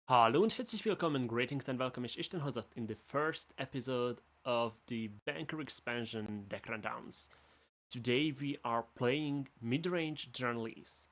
Hallo und herzlich willkommen, greetings and welcome ich den Hosat in the first episode of the Banker expansion deck rundowns. Today we are playing Midrange Dren-Lis.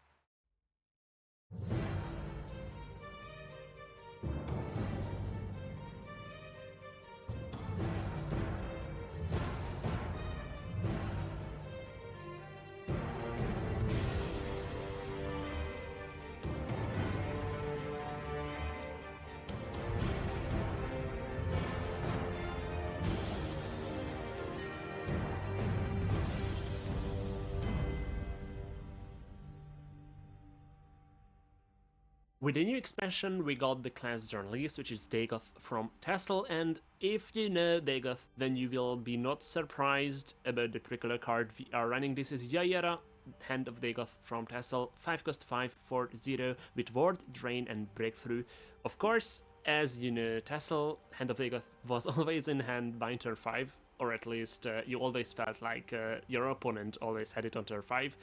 With the new expansion, we got the class Dren-Lis, which is Dagoth from Tassel, and if you know Dagoth, then you will be not surprised about the particular card we are running. This is Yayara, Hand of Dagoth from Tassel, 5 cost 5 for 0 with Ward, Drain, and Breakthrough. Of course, as you know, Tassel, Hand of Dagoth was always in hand by turn 5, or at least you always felt like your opponent always had it on turn 5.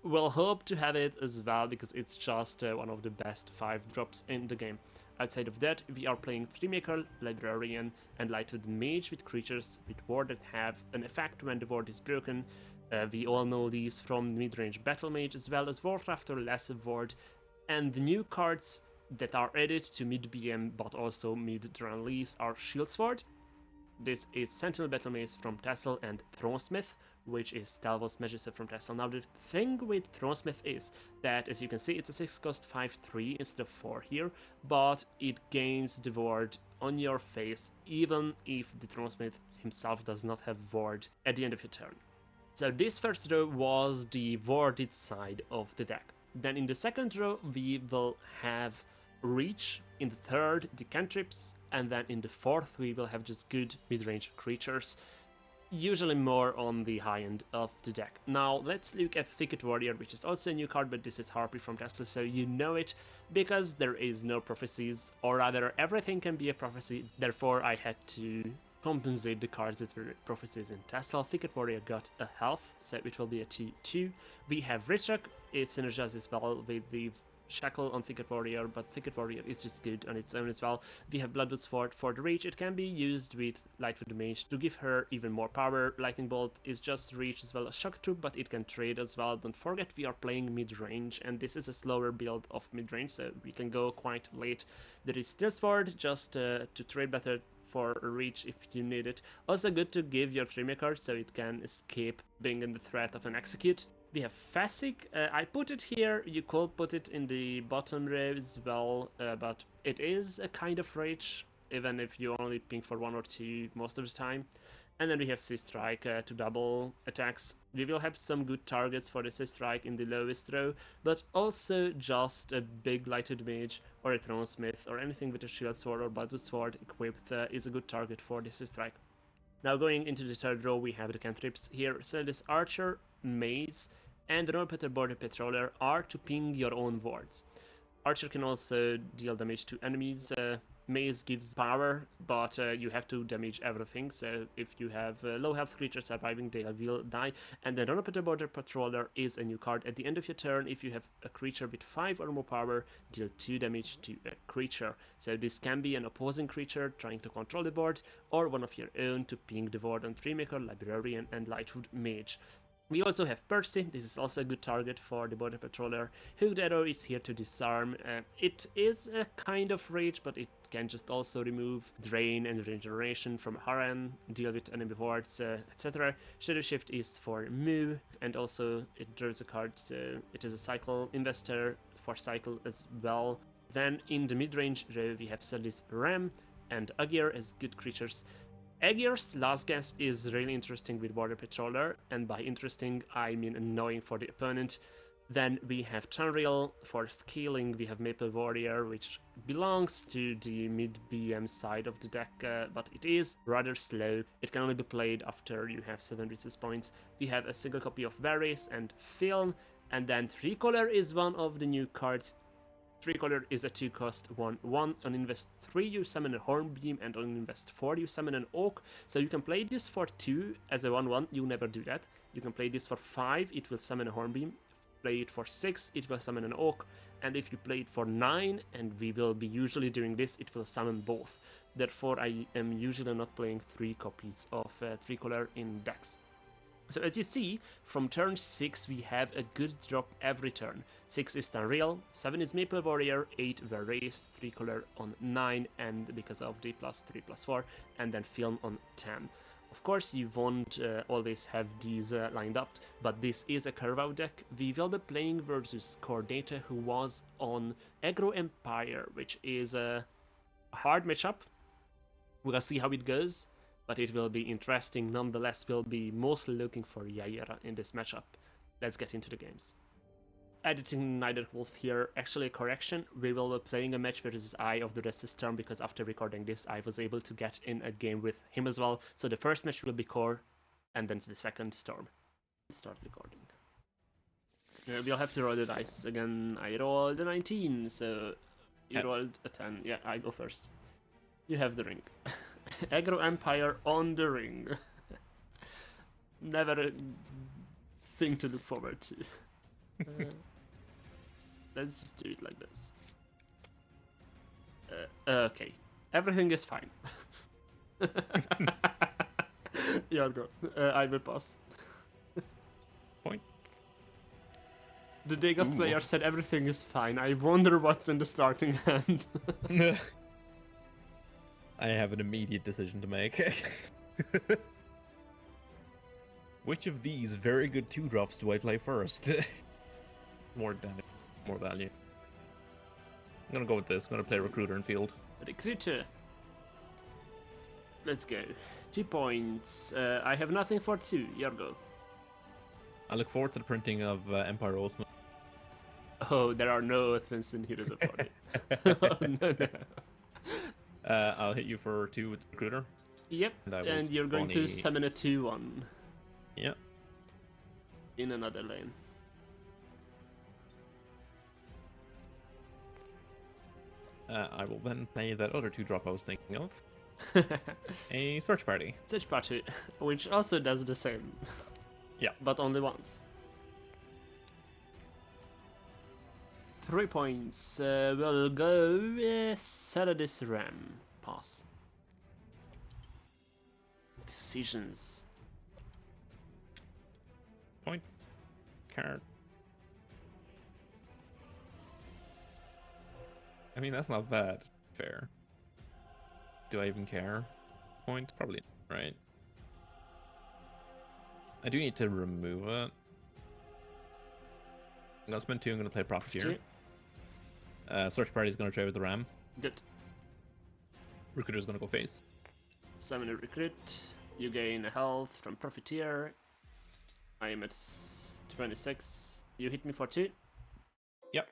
We'll hope to have it as well because it's just one of the best 5 drops in the game. Outside of that, we are playing 3-maker, Librarian, and Lightwood Mage with creatures with ward that have an effect when the ward is broken. We all know these from Midrange Battle Mage as well as Warcrafter Lassive Ward, and the new cards that are added to mid-BM but also mid-Dren-Lis are Shield Sword. This is Sentinel Battle Mace from Tassel and Thronesmith, which is Stalvos Magister from Tassel. Now the thing with Thronesmith is that, as you can see, it's a 6 cost 5/3 instead of 4 here, but it gains the ward on your face even if the Thronesmith himself does not have ward at the end of your turn. So this first row was the warded side of the deck. Then in the second row we will have Reach, in the third the cantrips, and then in the fourth we will have just good mid-range creatures, usually more on the high end of the deck. Now let's look at Thicket Warrior, which is also a new card, but this is Harpy from Tesla, so you know it because there is no prophecies, or rather everything can be a prophecy, therefore I had to compensate the cards that were prophecies in Tesla. Thicket Warrior got a health, so it will be a 2/2. We have Richak, it synergizes as well with the Shackle on Thicket Warrior, but Thicket Warrior is just good on its own as well. We have Bloodwood Sword for the reach. It can be used with Lightwood Mage to give her even more power. Lightning Bolt is just reach as well as Shock Troop, but it can trade as well. Don't forget we are playing mid-range, and this is a slower build of mid-range, so we can go quite late. There is Steel Sword, just to trade better for reach if you need it. Also good to give your 3-maker so it can escape being in the threat of an execute. We have Fasik. I put it here, you could put it in the bottom row as well, but it is a kind of rage, even if you only ping for 1 or 2 most of the time. And then we have Sea Strike to double attacks. We will have some good targets for the Sea Strike in the lowest row, but also just a big Lightwood Mage or a Thronesmith or anything with a Shield Sword or Bloodwood Sword equipped is a good target for the Sea Strike. Now going into the third row, we have the cantrips here. So this Archer, Maze, and the Ropeter Border Patroller are to ping your own wards. Archer can also deal damage to enemies. Maze gives power, but you have to damage everything. So if you have low health creatures surviving, they will die. And the Ropeter Border Patroller is a new card. At the end of your turn, if you have a creature with 5 or more power, deal 2 damage to a creature. So this can be an opposing creature trying to control the board, or one of your own to ping the ward on 3-maker, Librarian, and Lightwood Mage. We also have Percy. This is also a good target for the Border Patroller. Hooked Arrow is here to disarm. It is a kind of rage, but it can just also remove Drain and Regeneration from Haran, deal with enemy wards, etc. Shadow Shift is for move, and also it draws a card, so it is a cycle investor for cycle as well. Then in the mid-range row we have Sardis Ram and Agir as good creatures. Agir's Last Gasp is really interesting with Border Patroller, and by interesting I mean annoying for the opponent. Then we have Tunreal for scaling, we have Maple Warrior, which belongs to the mid-BM side of the deck, but it is rather slow. It can only be played after you have 7 resist points. We have a single copy of Varys and Film, and then Tricolor is one of the new cards. Tricolor is a 2 cost 1/1. On invest 3 you summon a Hornbeam, and on invest 4 you summon an Oak. So you can play this for 2 as a 1/1, you never do that. You can play this for 5, it will summon a Hornbeam. Play it for 6, it will summon an Oak. and if you play it for 9, and we will be usually doing this, it will summon both. Therefore, I am usually not playing 3 copies of 3 color in decks. So as you see, from turn 6 we have a good drop every turn. 6 is Unreal, 7 is Maple Warrior, 8 were raised, 3 color on 9, and because of the +3/+4, and then Film on 10. Of course, you won't always have these lined up, but this is a curve-out deck. We will be playing versus Coordinator, who was on Aggro Empire, which is a hard matchup. We'll see how it goes, but it will be interesting. Nonetheless, we'll be mostly looking for Yaira in this matchup. Let's get into the games. Editing Nighthawk here, actually a correction. We will be playing a match versus I of the rest of this term, because after recording this, I was able to get in a game with him as well. So the first match will be Core, and then the second Storm. Start recording. We'll have to roll the dice again. I rolled a 19, so you rolled a 10. Yeah, I go first. You have the ring. Aggro Empire on the ring. Never a thing to look forward to. Let's just do it like this. Okay. Everything is fine. Yeah, go. I will pass. Point. The Dagoth player said everything is fine. I wonder what's in the starting hand. I have an immediate decision to make. Which of these very good 2-drops do I play first? More damage, more value. I'm gonna go with this. I'm gonna play Recruiter in field. Recruiter. Let's go. 2 points. I have nothing for 2. Your go. I look forward to the printing of Empire Oathman. Oh, there are no Oathmans in Heroes of Vordë. Oh, no. I'll hit you for 2 with the Recruiter. Yep, and you're going to summon a 2/1. Yep. In another lane. I will then play that other 2-drop I was thinking of. A Search Party. Search Party, which also does the same. Yeah. But only once. 3 points. We'll go Saladis Ram. Pass. Decisions. Point. Card. I mean, that's not bad. Fair. Do I even care? Point? Probably not, right? I do need to remove it. I'm gonna spend 2, I'm gonna play Profiteer. Search Party is gonna trade with the Ram. Good. Recruiter is gonna go face. Summon a Recruit. You gain a health from Profiteer. I am at 26. You hit me for 2. Yep.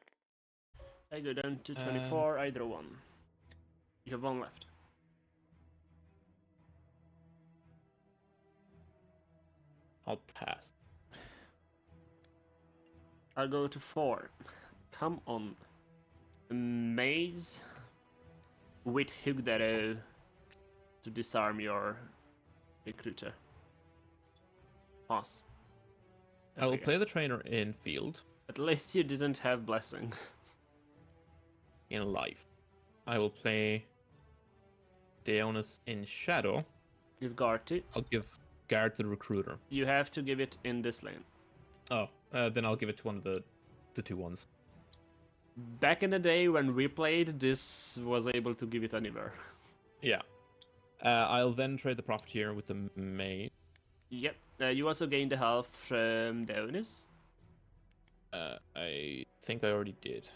I go down to 24. I draw 1. You have 1 left. I'll pass. I'll go to 4. Come on. Maze with Hook Arrow to disarm your Recruiter. Pass. I will play the Trainer in field. At least you didn't have Blessing. In life. I will play Deonis in Shadow. Give guard to. I'll give guard to the Recruiter. You have to give it in this lane. Oh, then I'll give it to one of the 2/1s. Back in the day when we played, this was able to give it anywhere. Yeah. I'll then trade the Profiteer with the Maid. Yep. You also gain the health from Deonis. I think I already did.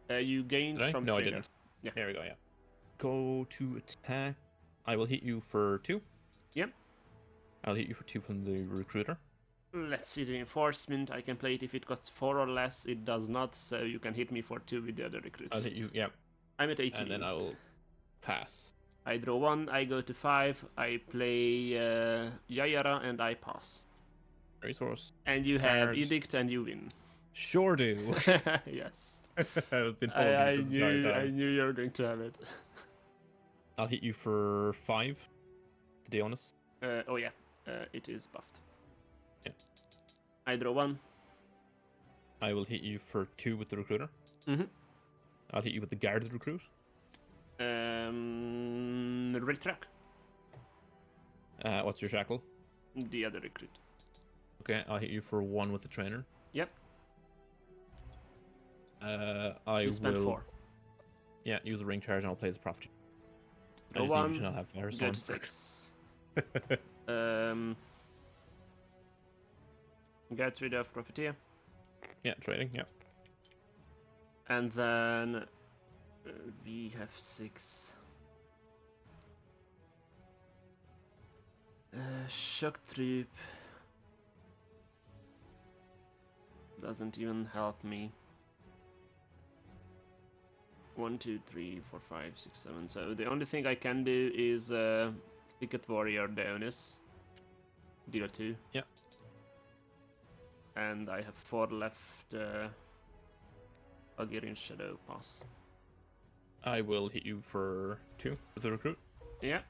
You gained from No, Trigger. I didn't. Yeah. There we go, yeah. Go to attack. I will hit you for 2. Yep. I'll hit you for 2 from the Recruiter. Let's see the reinforcement. I can play it if it costs 4 or less. It does not, so you can hit me for 2 with the other recruits. I'll hit you, yeah. I'm at 18. And then I'll pass. I draw 1, I go to 5, I play Yaira, and I pass. Resource. And you have Edict, and you win. Sure do. Yes. I've been I this entire time. knew you were going to have it. I'll hit you for 5, to be honest. Oh yeah, it is buffed. Yeah. I draw 1. I will hit you for 2 with the Recruiter. Mm-hmm. I'll hit you with the guarded recruit. Retract. What's your shackle? The other recruit. Okay, I'll hit you for 1 with the trainer. Yep. I You spend will. 4. Yeah, use a ring charge and I'll play the prophet. I Go just need 1. you to not have Go Firestorm. to 6. Get rid of Profiteer. Yeah, trading, yeah. And then we have 6. Shock Troop doesn't even help me. 1, 2, 3, 4, 5, 6, 7. So the only thing I can do is Thicket Warrior Deonis. Deal 2. Yeah. And I have 4 left. Algerian Shadow pass. I will hit you for 2 with the recruit. Yeah.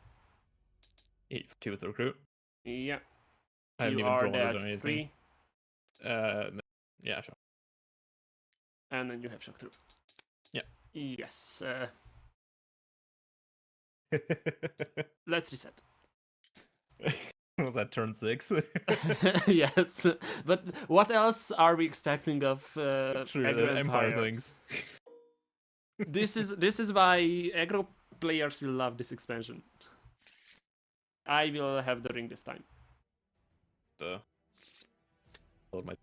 Hit you for 2 with the recruit. Yeah. I haven't You even are drawn or at done anything. 3. Yeah, sure. And then you have Shock Troop. Yeah. Yes. Let's reset. Was that turn 6? Yes, but what else are we expecting of True, Aggro the Empire Empire? things. This is why Aggro players will love this expansion. I will have the ring this time. Load my...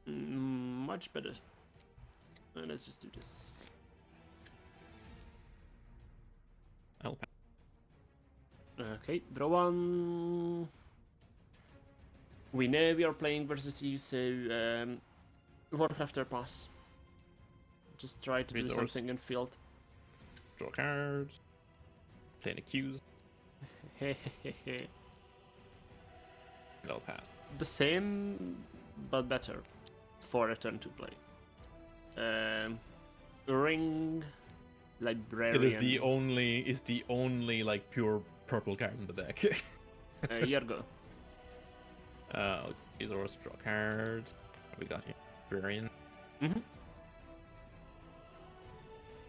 Much better. Let's just do this. I'll pass. Okay, draw 1. We know we are playing versus you, so Warcrafter pass. Just try to do Resource. something in field. Draw cards. Play an accused. I'll pass. The same, but better for a turn to play. Ring, Librarian. It is the only like pure purple card in the deck. Here go. Resource, draw cards. What we got here? Librarian. Mm-hmm.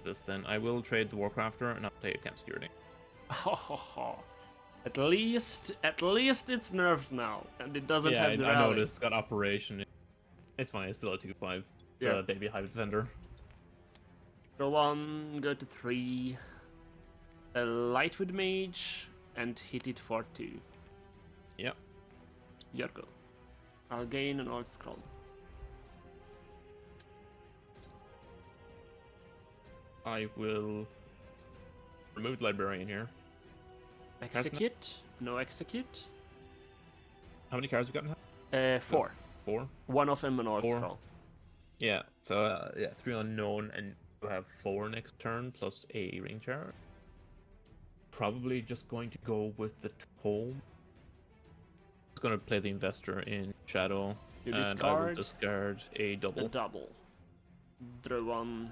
This then. I will trade the Warcrafter and I'll play a Camp Security. At least it's nerfed now, and it doesn't have the I rally. noticed. It's got Operation. It's fine. It's still a 2/5. It's Yeah. a baby Hive Defender. Draw 1, go to 3. A Lightwood Mage, and hit it for 2. Yep. Here go. I'll gain an old scroll. I will remove the Librarian here. Execute? No execute? How many cards we got in hand? 4. 4? One of them an old 4. scroll. Yeah. So 3 unknown, and you have 4 next turn plus a ring charge. Probably just going to go with the tome. I'm going to play the investor in Shadow, You and I will discard discard a double. a double. Draw 1.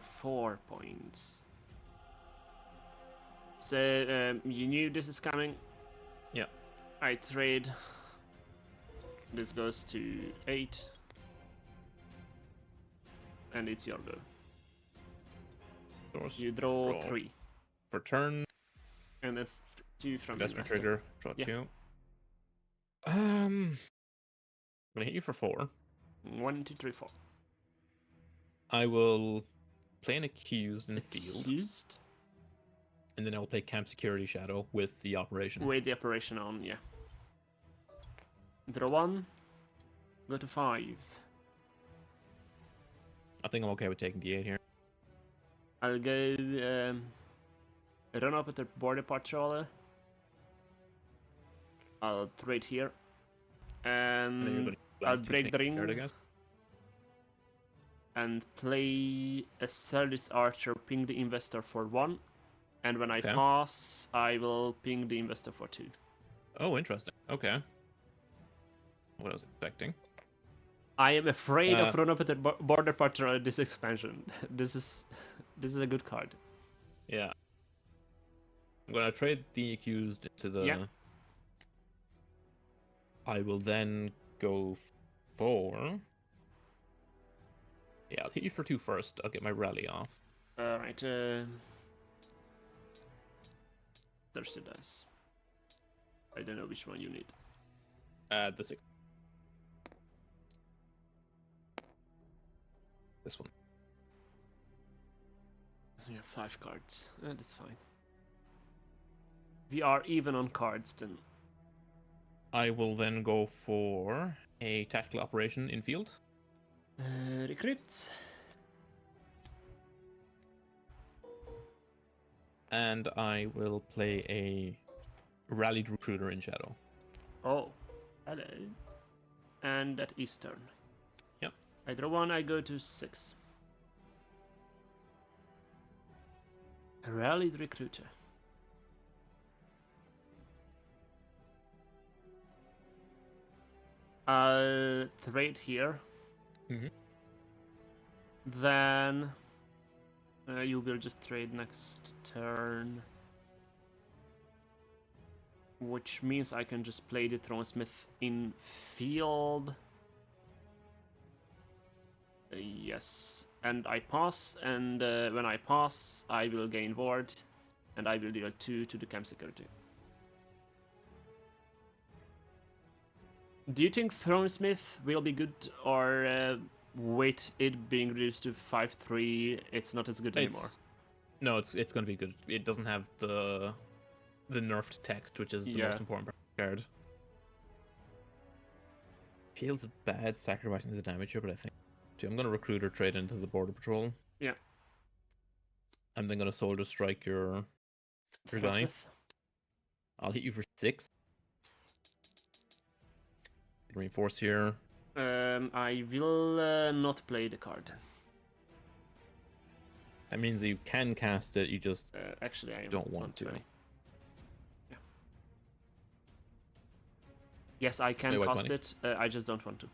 4 points. So you knew this is coming. Yeah. I trade. This goes to 8. And it's your go. Source, You draw draw. 3. for turn. And then 2 from Investor investor. trigger. Draw Yeah. 2. I'm gonna hit you for 4. 1, 2, 3, 4. I will play an accused in the field, Used and then I will play Camp Security Shadow with the operation. with the operation on, yeah. Draw 1. Go to 5. I think I'm okay with taking the 8 here. I'll go run up with the border patroller. I'll trade here. And then you're And gonna I'll break the ring. card, I guess. And play a Service Archer, ping the investor for 1. And when I Okay. pass, I will ping the investor for 2. Oh, interesting. Okay. What I was expecting. I am afraid of run up with the border patrol this expansion. This is a good card. Yeah. I'm gonna trade the accused into the. Yeah. I will then go for Yeah, I'll hit you for 2 first. I'll get my rally off. Alright, there's the dice. I don't know which one you need. The 6. This one. So you have 5 cards. That's fine. We are even on cards then. I will then go for a tactical operation in field. Recruit. And I will play a rallied recruiter in shadow. Oh, hello. And that is turn. Yep. I draw 1, I go to 6. Rallied recruiter. I'll trade here. Mm-hmm. Then you will just trade next turn. Which means I can just play the Thronesmith in field. Yes. And I pass, and when I pass, I will gain Vordë, and I will deal 2 to the camp security. Do you think Thronesmith will be good, or with it being reduced to 5/3, it's not as good anymore? No, it's going to be good. It doesn't have the nerfed text, which is the most important part of the card. Feels bad sacrificing the damage here, but I think I'm going to recruit or trade into the border patrol. Yeah. I'm then going to soldier strike your guy. I'll hit you for 6. Reinforce here. I will not play the card. That means that you can cast it, you just actually I don't want to. Yeah. Yes, I can cast it. I just don't want to.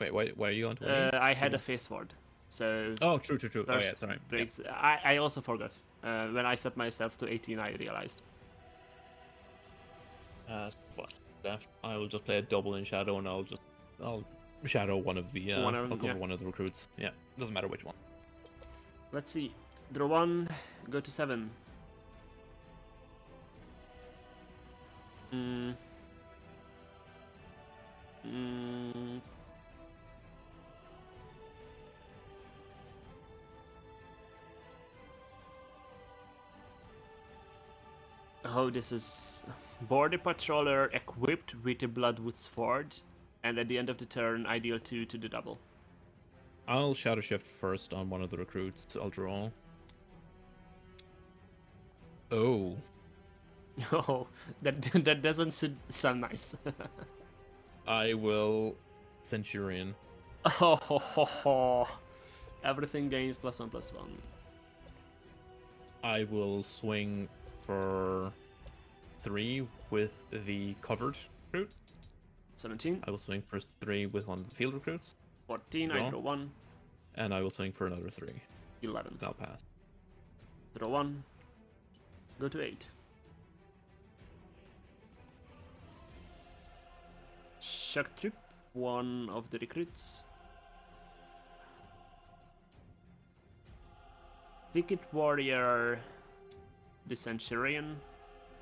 Wait, why are you on 20? I had a face ward, so. Oh, true. Oh yeah, sorry. Breaks. Yeah. I also forgot. When I set myself to 18, I realized. What left? I will just play a double in shadow, and I'll shadow one of the I'll cover one of the recruits. Yeah, doesn't matter which one. Let's see. Draw 1, go to 7. Oh, this is border patroller equipped with a Bloodwood sword, and at the end of the turn, I deal 2 to the double. I'll shadow shift first on one of the recruits. I'll draw. Oh. Oh, that doesn't sound nice. I will Centurion. Oh, everything gains +1/+1. I will swing for 3 with the covered recruit. 17. I will swing for 3 with one of the field recruits. 14, Draw. I draw 1. And I will swing for another 3. 11. And I'll pass. Draw 1. Go to 8. Shock Troop, one of the recruits. Wicked Warrior, the Centurion.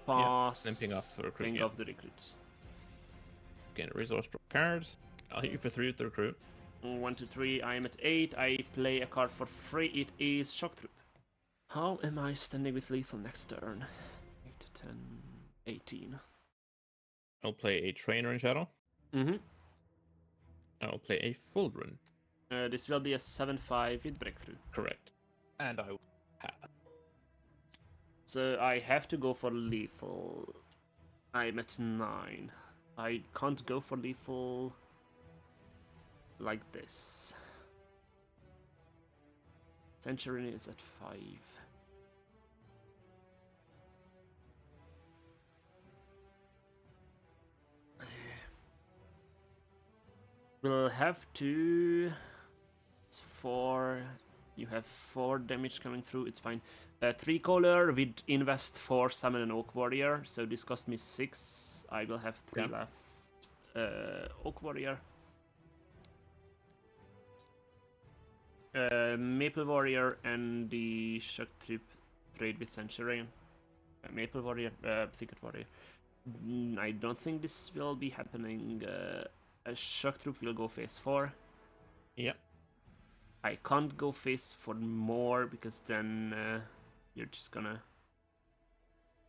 Pass. Then ping off the recruit. Ping off the recruit. Gain a resource draw card. I'll hit you for 3 with the recruit. 1, 2, 3. I am at 8. I play a card for free. It is Shock Troop. How am I standing with lethal next turn? 8, 10, 18. I'll play a trainer in shadow. I'll play a full run. This will be a 7/5 with breakthrough. Correct. And I will pass. So I have to go for lethal. I'm at 9. I can't go for lethal like this. Centurion is at 5. We'll have to. It's 4. You have 4 damage coming through. It's fine. 3 color with invest 4 summon an Oak Warrior. So this cost me 6. I will have 3 left. Oak Warrior. Maple Warrior and the Shock Troop trade with Centurion. Maple Warrior, Thicket Warrior. I don't think this will be happening. A Shock Troop will go phase 4. Yep. I can't go phase 4 more because then you're just gonna...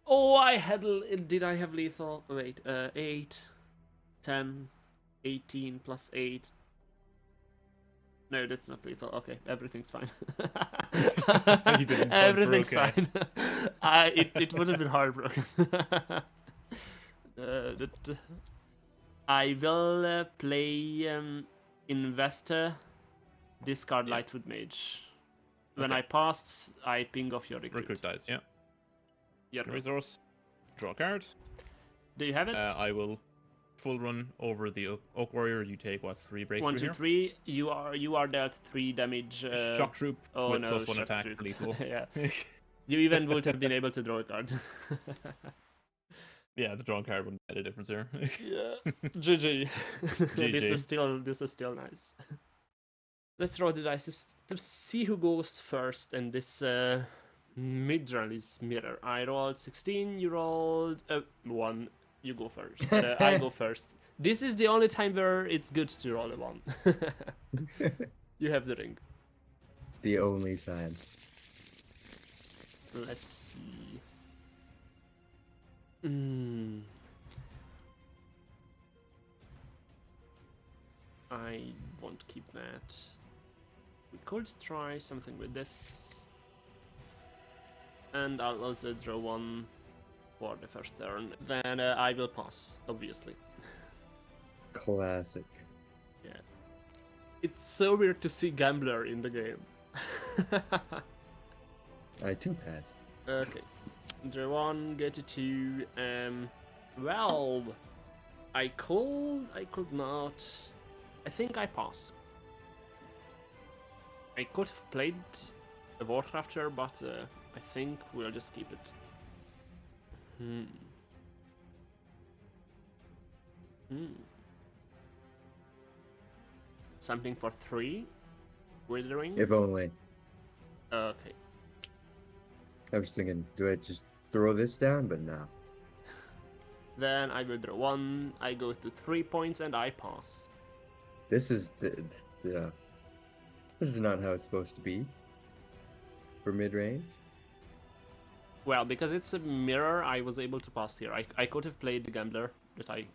Oh, I had... Did I have lethal? Wait, 8, 10, 18 plus 8. No, that's not lethal. Okay, everything's fine. You didn't Everything's okay. fine. It would have been heartbroken. I will play Investor, discard Lightfoot Mage. When I pass, I ping off your recruit. Recruit dice, yeah. Yeah. Resource, draw a card. Do you have it? I will full run over the Oak Warrior. You take what, 3 breakthrough 1, 2, here? 3. You are dealt 3 damage. Shock Troop with no, +1 attack troop. for lethal. Yeah. You even would have been able to draw a card. Yeah, the drawn card wouldn't make a difference here. Yeah. GG. GG. This is still nice. Let's roll the dice to see who goes first in this Midrange mirror. I rolled 16, you rolled 1. You go first. I go first. This is the only time where it's good to roll a 1. You have the ring. The only time. Let's see. I won't keep that. We could try something with this. And I'll also draw 1 for the first turn. Then I will pass, obviously. Classic. Yeah. It's so weird to see Gambler in the game. I too pass. Okay. Draw 1, get to 2. Well, I could not. I think I pass. I could have played a Warcrafter, but I think we'll just keep it. Something for 3? Withering? If only. Okay. I was thinking, do I just throw this down? But no. Then I will draw 1, I go to 3 points, and I pass. This is this is not how it's supposed to be. For mid-range. Well, because it's a mirror, I was able to pass here. I could have played the Gambler that I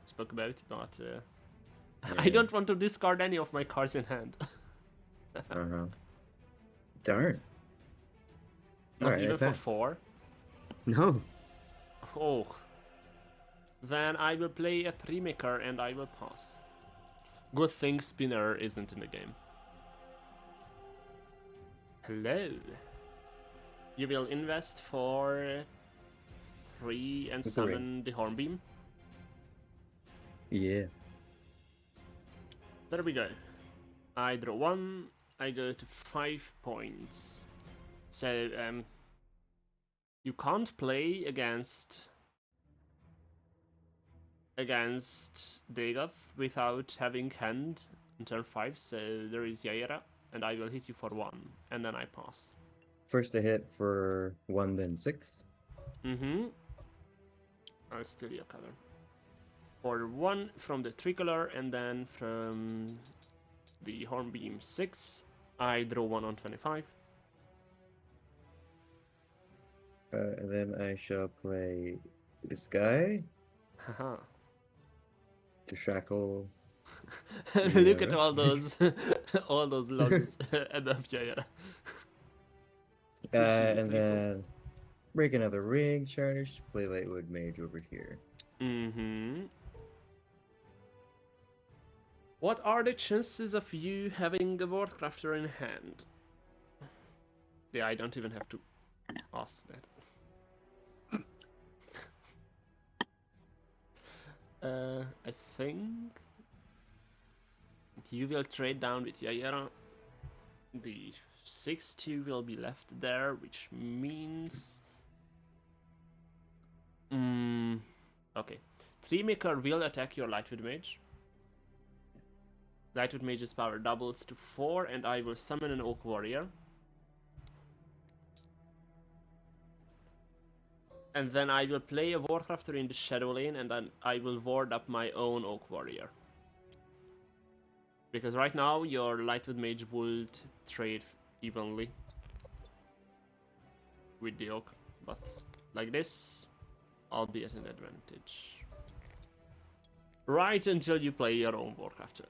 spoke about, but I don't want to discard any of my cards in hand. Darn. Not even for 4? No. Oh. Then I will play a 3-maker and I will pass. Good thing Spinner isn't in the game. Hello. You will invest for 3 and summon the Hornbeam. Yeah. There we go. I draw 1, I go to 5 points. So, you can't play against Dagoth without having hand in turn 5, so there is Yaira, and I will hit you for 1, and then I pass. First a hit for 1, then 6. I'll steal your color. For 1 from the tricolor, and then from the Hornbeam 6, I draw 1 on 25. And then I shall play this guy. Haha. To shackle. Look at all those logs above Jaira. And then break another ring charge, play Lightwood Mage over here. What are the chances of you having a Wardcrafter in hand? Yeah, I don't even have to ask that. I think you will trade down with Yaira. The 6-2 will be left there, which means... okay. 3-maker will attack your Lightwood Mage. Lightwood Mage's power doubles to 4, and I will summon an Oak Warrior. And then I will play a Warcrafter in the Shadow Lane, and then I will ward up my own Oak Warrior. Because right now, your Lightwood Mage would trade evenly with the Oak, but like this, I'll be at an advantage. Right until you play your own Warcrafter.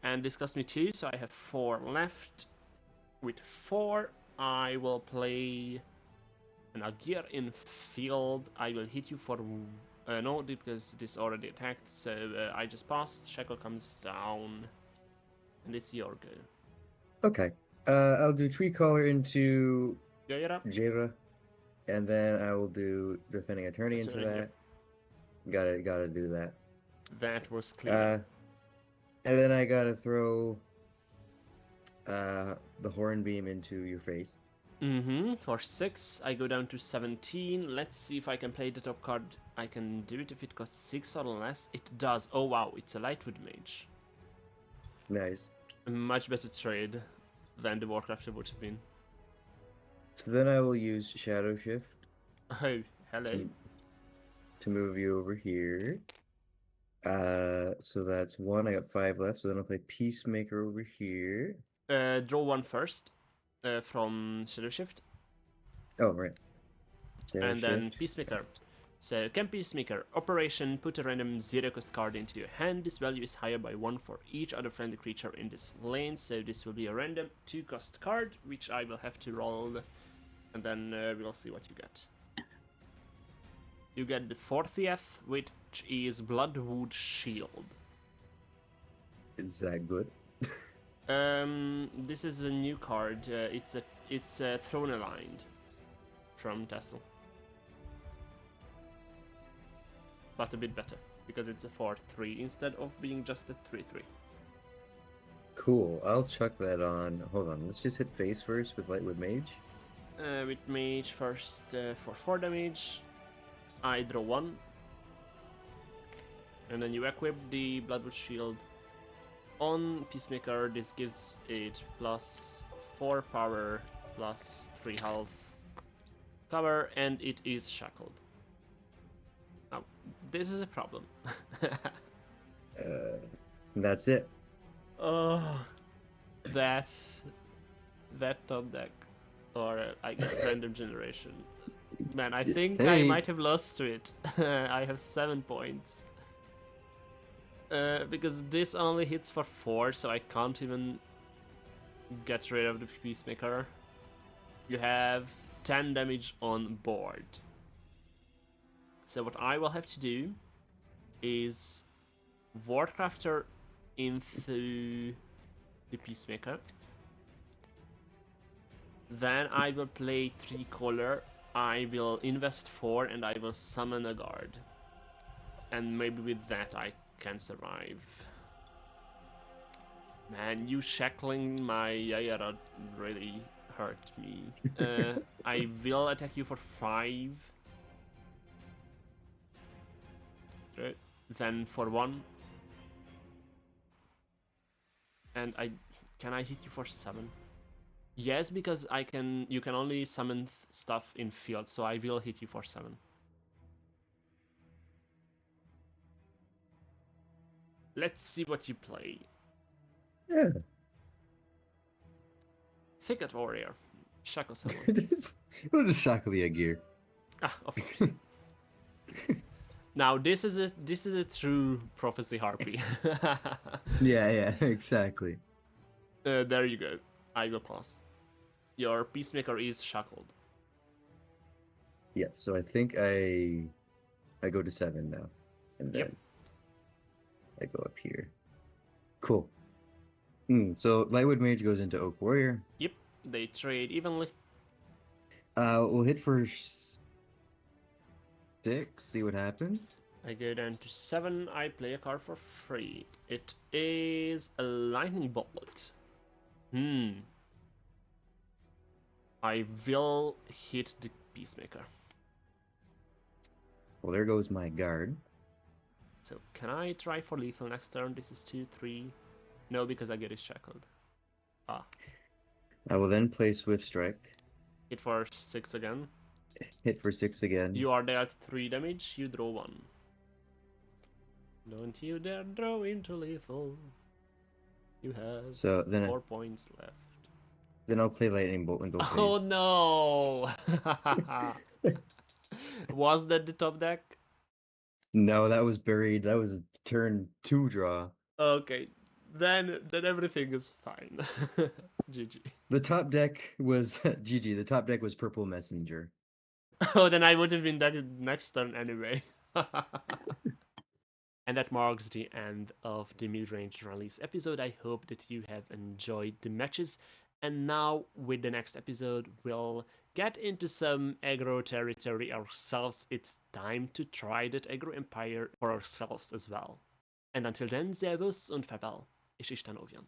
And this cost me 2, so I have 4 left. With 4, I will play an Agir in field. I will hit you for... no, because this already attacked, so I just passed. Shackle comes down. And it's your go. Okay. I'll do Tree Caller into Jaira. Jaira, and then I will do Defending Attorney into Attorney, that. yep. Gotta do that. That was clear. And then I gotta throw the Horn Beam into your face. For 6, I go down to 17. Let's see if I can play the top card. I can do it if it costs 6 or less. It does. Oh wow, it's a Lightwood Mage. Nice. A much better trade than the Warcrafter would have been. So then I will use Shadow Shift. Oh, hello. To move you over here. So that's 1. I got 5 left. So then I'll play Peacemaker over here. Draw 1 first from Shadow Shift. Oh, right. And then Peacemaker. So, can Peacemaker, Operation, put a random 0-cost card into your hand. This value is higher by 1 for each other friendly creature in this lane. So this will be a random 2-cost card, which I will have to roll. And then we'll see what you get. You get the 40th, which is Bloodwood Shield. Is that good? This is a new card. It's Throne Aligned from Tesla. But a bit better, because it's a 4-3 instead of being just a 3-3. Cool. I'll chuck that on. Hold on. Let's just hit face first with Lightwood Mage. With Mage first for 4 damage. I draw 1. And then you equip the Bloodwood Shield on Peacemaker. This gives it plus 4 power, plus 3 health cover, and it is shackled. Now, this is a problem. That's it. Oh, that top deck, or I guess random generation. Man, I think I might have lost to it. I have 7 points. Because this only hits for 4, so I can't even get rid of the Peacemaker. You have 10 damage on board. So what I will have to do is Warcrafter into the Peacemaker. Then I will play 3 Caller. I will invest 4 and I will summon a guard. And maybe with that I can survive. Man, you shackling my Yayara really hurt me. I will attack you for 5. Right. Then for 1. And can I hit you for 7? Yes, because you can only summon stuff in field, so I will hit you for 7. Let's see what you play. Yeah. Thicket Warrior. Shackle someone. We'll just shackle the gear. Ah, of course. Now this is a true prophecy harpy. Yeah, exactly. There you go. I will pass. Your Peacemaker is shackled. Yeah, so I think I go to 7 now. And then I go up here. Cool. So Lightwood Mage goes into Oak Warrior. Yep, they trade evenly. We'll hit for 6, see what happens. I go down to 7, I play a card for free. It is a Lightning Bolt. I will hit the Peacemaker. Well, there goes my guard. So can I try for lethal next turn? This is 2, 3. No, because I get it shackled. Ah, I will then play Swift Strike. hit for 6 again. Hit for 6 again. You are dealt 3 damage, you draw 1. Don't you dare draw into lethal. You have So then 4 points left. then I'll play Lightning Bolt and go Oh face. no! Was that the top deck? No, that was buried. That was turn 2 draw. Okay, then everything is fine. GG. The top deck was GG. The top deck was Purple Messenger. Oh, then I would have been dead next turn anyway. And that marks the end of the Midrange Dren-Lis episode. I hope that you have enjoyed the matches. And now, with the next episode, we'll get into some aggro territory ourselves. It's time to try that aggro empire for ourselves as well. And until then, Servus und Farewell. És Isten óvjon.